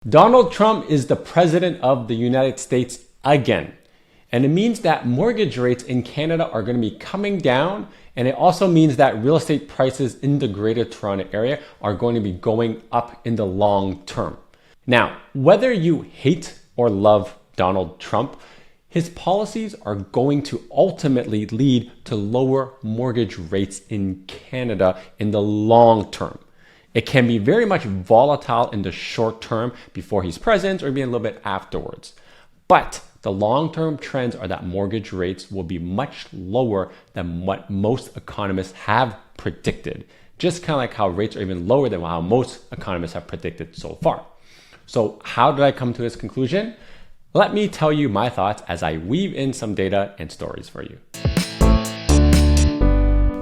Donald Trump is the president of the United States again. And it means that mortgage rates in Canada are going to be coming down. And it also means that real estate prices in the Greater Toronto area are going to be going up in the long term. Now, whether you hate or love Donald Trump, his policies are going to ultimately lead to lower mortgage rates in Canada in the long term. It can be very much volatile in the short term before he's president or even a little bit afterwards. But the long-term trends are that mortgage rates will be much lower than what most economists have predicted. Just kind of like how rates are even lower than how most economists have predicted so far. So how did I come to this conclusion? Let me tell you my thoughts as I weave in some data and stories for you.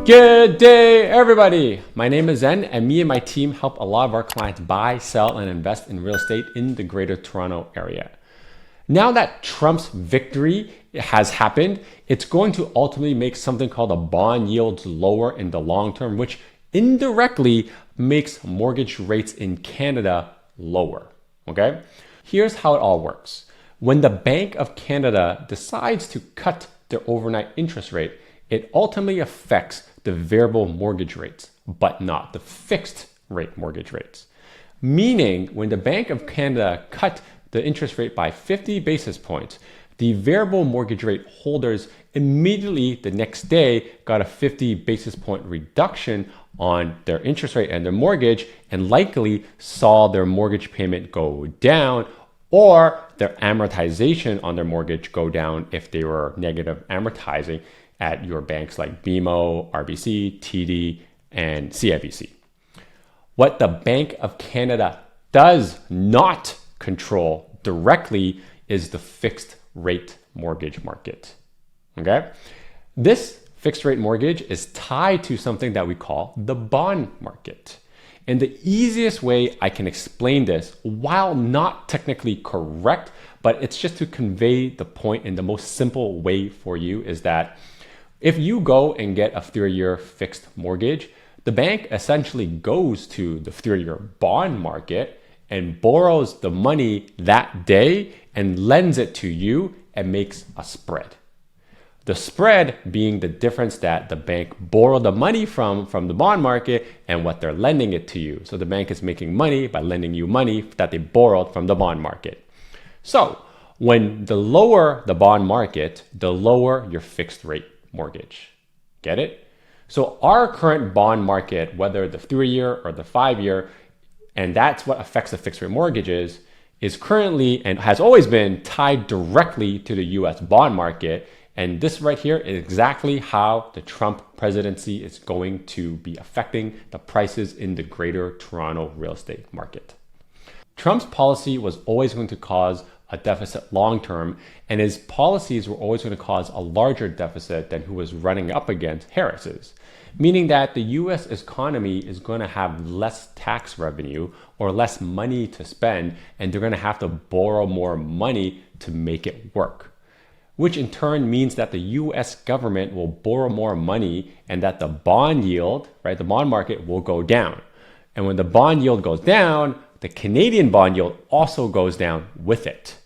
Good day, everybody. My name is Zen, and me and my team help a lot of our clients buy, sell, and invest in real estate in the Greater Toronto area. Now that Trump's victory has happened, it's going to ultimately make something called the bond yields lower in the long term, which indirectly makes mortgage rates in Canada lower. Okay? Here's how it all works. When the Bank of Canada decides to cut their overnight interest rate, it ultimately affects the variable mortgage rates, but not the fixed rate mortgage rates. Meaning, when the Bank of Canada cut the interest rate by 50 basis points, the variable mortgage rate holders immediately the next day got a 50 basis point reduction on their interest rate and their mortgage, and likely saw their mortgage payment go down or their amortization on their mortgage go down if they were negative amortizing at your banks like BMO, RBC, TD, and CIBC. What the Bank of Canada does not control directly is the fixed rate mortgage market. Okay? This fixed rate mortgage is tied to something that we call the bond market. And the easiest way I can explain this, while not technically correct, but it's just to convey the point in the most simple way for you, is that if you go and get a 3-year fixed mortgage, the bank essentially goes to the 3-year bond market and borrows the money that day and lends it to you and makes a spread. The spread being the difference that the bank borrowed the money from the bond market and what they're lending it to you. So the bank is making money by lending you money that they borrowed from the bond market. So when the lower the bond market, the lower your fixed rate mortgage. Get it? So our current bond market, whether the 3-year or the 5-year, and that's what affects the fixed rate mortgages, is currently and has always been tied directly to the US bond market. And this right here is exactly how the Trump presidency is going to be affecting the prices in the Greater Toronto real estate market. Trump's policy was always going to cause a deficit long term, and his policies were always going to cause a larger deficit than who was running up against Harris's, meaning that the US economy is going to have less tax revenue or less money to spend, and they're going to have to borrow more money to make it work, which in turn means that the US government will borrow more money and that the bond yield, right, the bond market will go down. And when the bond yield goes down, the Canadian bond yield also goes down with it,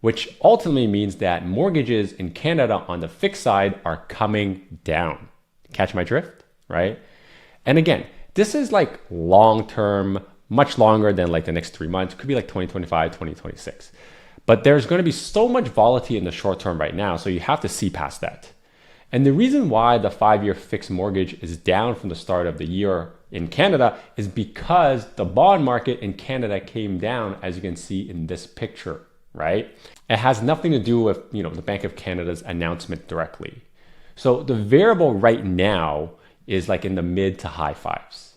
which ultimately means that mortgages in Canada on the fixed side are coming down. Catch my drift, right? And again, this is like long-term, much longer than like the next 3 months. It could be like 2025, 2026. But there's going to be so much volatility in the short term right now, so you have to see past that. And the reason why the 5-year fixed mortgage is down from the start of the year in Canada is because the bond market in Canada came down, as you can see in this picture, right? It has nothing to do with, the Bank of Canada's announcement directly. So the variable right now is like in the mid to high 5s.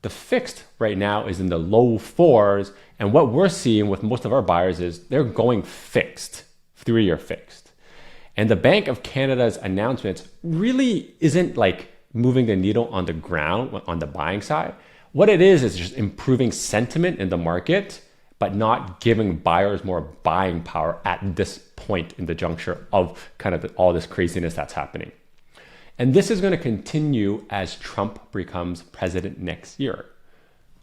The fixed right now is in the low 4s, and what we're seeing with most of our buyers is they're going fixed, 3-year fixed. And the Bank of Canada's announcements really isn't like moving the needle on the ground on the buying side. What it is just improving sentiment in the market, but not giving buyers more buying power at this point in the juncture of kind of all this craziness that's happening. And this is going to continue as Trump becomes president next year.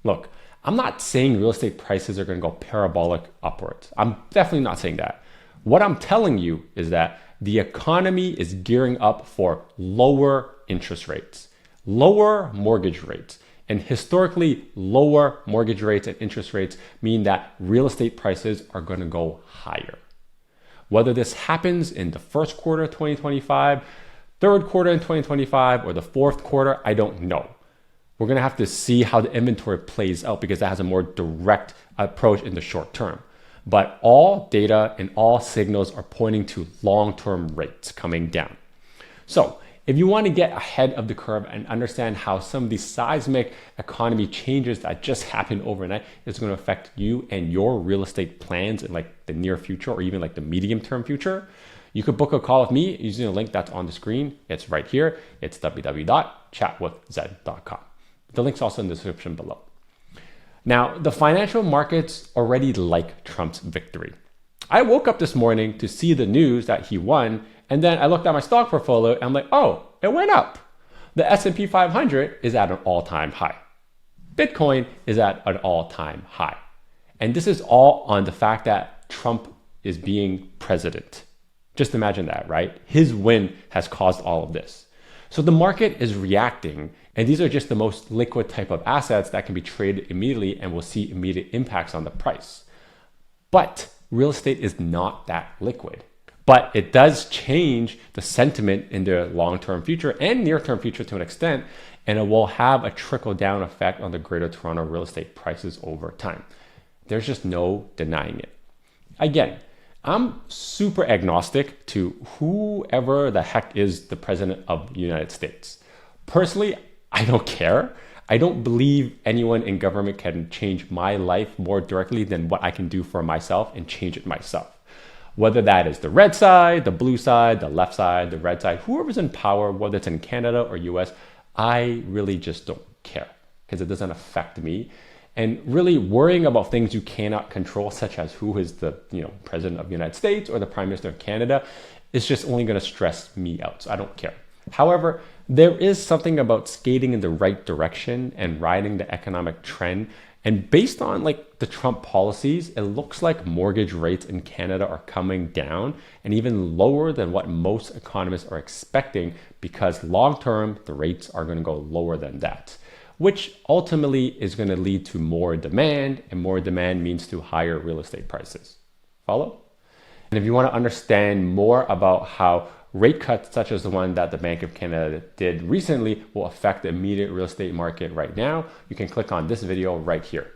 Look, I'm not saying real estate prices are going to go parabolic upwards. I'm definitely not saying that. What I'm telling you is that the economy is gearing up for lower interest rates, lower mortgage rates. And historically, lower mortgage rates and interest rates mean that real estate prices are going to go higher. Whether this happens in the first quarter of 2025, third quarter in 2025, or the fourth quarter, I don't know. We're going to have to see how the inventory plays out because that has a more direct approach in the short term. But all data and all signals are pointing to long-term rates coming down. So if you want to get ahead of the curve and understand how some of these seismic economy changes that just happened overnight is going to affect you and your real estate plans in like the near future or even like the medium term future, you could book a call with me using the link that's on the screen. It's right here. It's www.chatwithzen.com. The link's also in the description below. Now, the financial markets already like Trump's victory. I woke up this morning to see the news that he won, and then I looked at my stock portfolio and I'm like, oh, it went up. The S&P 500 is at an all-time high. Bitcoin is at an all-time high. And this is all on the fact that Trump is being president. Just imagine that, right? His win has caused all of this. So the market is reacting, and these are just the most liquid type of assets that can be traded immediately and will see immediate impacts on the price. But real estate is not that liquid. But it does change the sentiment in the long-term future and near-term future to an extent, and it will have a trickle-down effect on the Greater Toronto real estate prices over time. There's just no denying it. Again, I'm super agnostic to whoever the heck is the president of the United States. Personally, I don't care. I don't believe anyone in government can change my life more directly than what I can do for myself and change it myself. Whether that is the red side, the blue side, the left side, the red side, whoever's in power, whether it's in Canada or US, I really just don't care because it doesn't affect me. And really worrying about things you cannot control, such as who is the president of the United States or the prime minister of Canada, is just only going to stress me out. So I don't care. However, there is something about skating in the right direction and riding the economic trend. And based on like the Trump policies, it looks like mortgage rates in Canada are coming down and even lower than what most economists are expecting because long-term, the rates are going to go lower than that, which ultimately is going to lead to more demand, and more demand means to higher real estate prices. Follow? And if you want to understand more about how rate cuts such as the one that the Bank of Canada did recently will affect the immediate real estate market right now, you can click on this video right here.